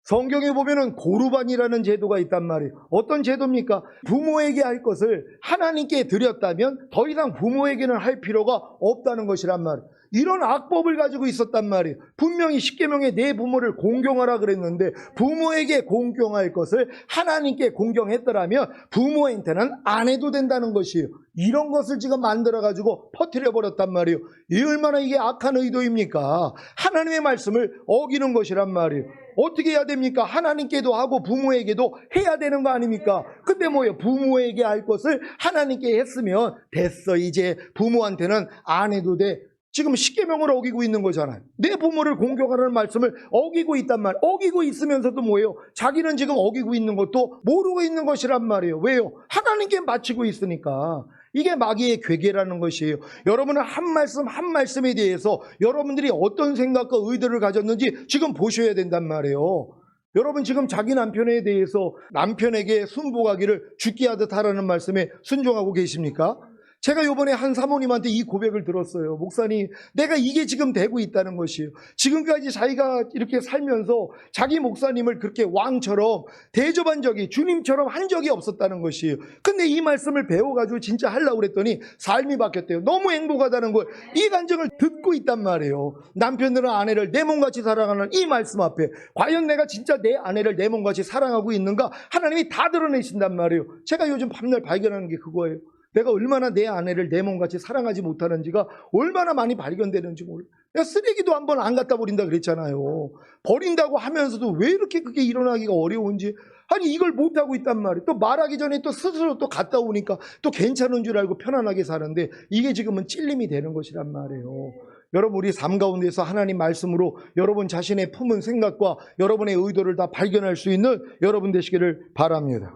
성경에 보면은 고르반이라는 제도가 있단 말이에요. 어떤 제도입니까? 부모에게 할 것을 하나님께 드렸다면 더 이상 부모에게는 할 필요가 없다는 것이란 말이에요. 이런 악법을 가지고 있었단 말이에요. 분명히 십계명에 내 부모를 공경하라 그랬는데 부모에게 공경할 것을 하나님께 공경했더라면 부모한테는 안 해도 된다는 것이에요. 이런 것을 지금 만들어가지고 퍼뜨려 버렸단 말이에요. 이 얼마나 이게 악한 의도입니까? 하나님의 말씀을 어기는 것이란 말이에요. 어떻게 해야 됩니까? 하나님께도 하고 부모에게도 해야 되는 거 아닙니까? 근데 뭐예요? 부모에게 할 것을 하나님께 했으면 됐어. 이제 부모한테는 안 해도 돼. 지금 십계명을 어기고 있는 거잖아요. 내 부모를 공경하라는 말씀을 어기고 있단 말. 어기고 있으면서도 뭐예요? 자기는 지금 어기고 있는 것도 모르고 있는 것이란 말이에요. 왜요? 하나님께 바치고 있으니까. 이게 마귀의 괴계라는 것이에요. 여러분은 한 말씀 한 말씀에 대해서 여러분들이 어떤 생각과 의도를 가졌는지 지금 보셔야 된단 말이에요. 여러분 지금 자기 남편에 대해서 남편에게 순복하기를 죽게 하듯 하라는 말씀에 순종하고 계십니까? 제가 요번에 한 사모님한테 이 고백을 들었어요. 목사님, 내가 이게 지금 되고 있다는 것이에요. 지금까지 자기가 이렇게 살면서 자기 목사님을 그렇게 왕처럼 대접한 적이, 주님처럼 한 적이 없었다는 것이에요. 근데 이 말씀을 배워가지고 진짜 하려고 그랬더니 삶이 바뀌었대요. 너무 행복하다는 걸, 이 간증을 듣고 있단 말이에요. 남편들은 아내를 내 몸같이 사랑하는 이 말씀 앞에 과연 내가 진짜 내 아내를 내 몸같이 사랑하고 있는가? 하나님이 다 드러내신단 말이에요. 제가 요즘 밤날 발견하는 게 그거예요. 내가 얼마나 내 아내를 내 몸같이 사랑하지 못하는지가 얼마나 많이 발견되는지 몰라요. 내가 쓰레기도 한번 안 갖다 버린다 그랬잖아요. 버린다고 하면서도 왜 이렇게 그게 일어나기가 어려운지. 아니 이걸 못하고 있단 말이에요. 또 말하기 전에 또 스스로 또 갔다 오니까 또 괜찮은 줄 알고 편안하게 사는데 이게 지금은 찔림이 되는 것이란 말이에요. 여러분 우리 삶 가운데서 하나님 말씀으로 여러분 자신의 품은 생각과 여러분의 의도를 다 발견할 수 있는 여러분 되시기를 바랍니다.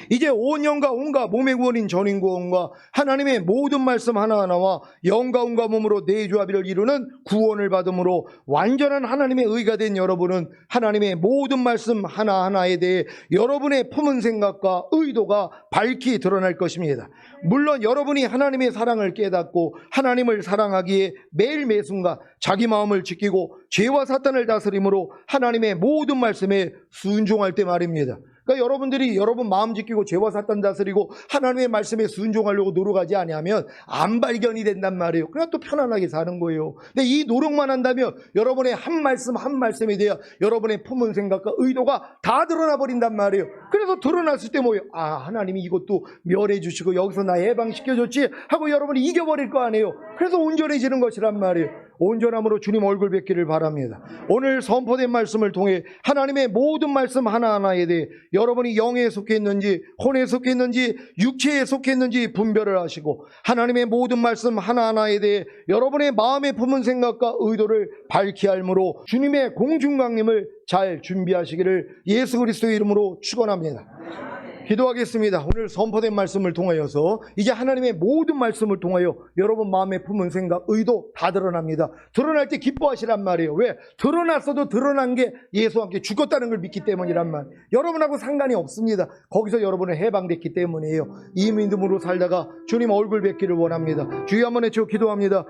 이제 온 영과 온과 몸의 구원인 전인구원과 하나님의 모든 말씀 하나하나와 영과 온과 몸으로 내조합의를 이루는 구원을 받음으로 완전한 하나님의 의가 된 여러분은 하나님의 모든 말씀 하나하나에 대해 여러분의 품은 생각과 의도가 밝히 드러날 것입니다. 물론 여러분이 하나님의 사랑을 깨닫고 하나님을 사랑하기에 매일 매순간 자기 마음을 지키고 죄와 사탄을 다스림으로 하나님의 모든 말씀에 순종할 때 말입니다. 그러니까 여러분들이 여러분 마음 지키고 죄와 사탄 다스리고 하나님의 말씀에 순종하려고 노력하지 아니하면 안 발견이 된단 말이에요. 그냥 또 편안하게 사는 거예요. 근데 이 노력만 한다면 여러분의 한 말씀 한 말씀에 대한 여러분의 품은 생각과 의도가 다 드러나 버린단 말이에요. 그래서 드러났을 때 뭐예요? 아, 하나님이 이것도 멸해 주시고 여기서 나 해방시켜줬지 하고 여러분이 이겨버릴 거 아니에요. 그래서 온전해지는 것이란 말이에요. 온전함으로 주님 얼굴 뵙기를 바랍니다. 오늘 선포된 말씀을 통해 하나님의 모든 말씀 하나하나에 대해 여러분이 영에 속해 있는지 혼에 속해 있는지 육체에 속해 있는지 분별을 하시고 하나님의 모든 말씀 하나하나에 대해 여러분의 마음에 품은 생각과 의도를 밝히 알므로 주님의 공중강림을 잘 준비하시기를 예수 그리스도의 이름으로 축원합니다. 기도하겠습니다. 오늘 선포된 말씀을 통하여서 이제 하나님의 모든 말씀을 통하여 여러분 마음에 품은 생각, 의도 다 드러납니다. 드러날 때 기뻐하시란 말이에요. 왜? 드러났어도 드러난 게 예수와 함께 죽었다는 걸 믿기 때문이란 말. 여러분하고 상관이 없습니다. 거기서 여러분은 해방됐기 때문이에요. 이 믿음으로 살다가 주님 얼굴 뵙기를 원합니다. 주여 한번 외쳐 기도합니다.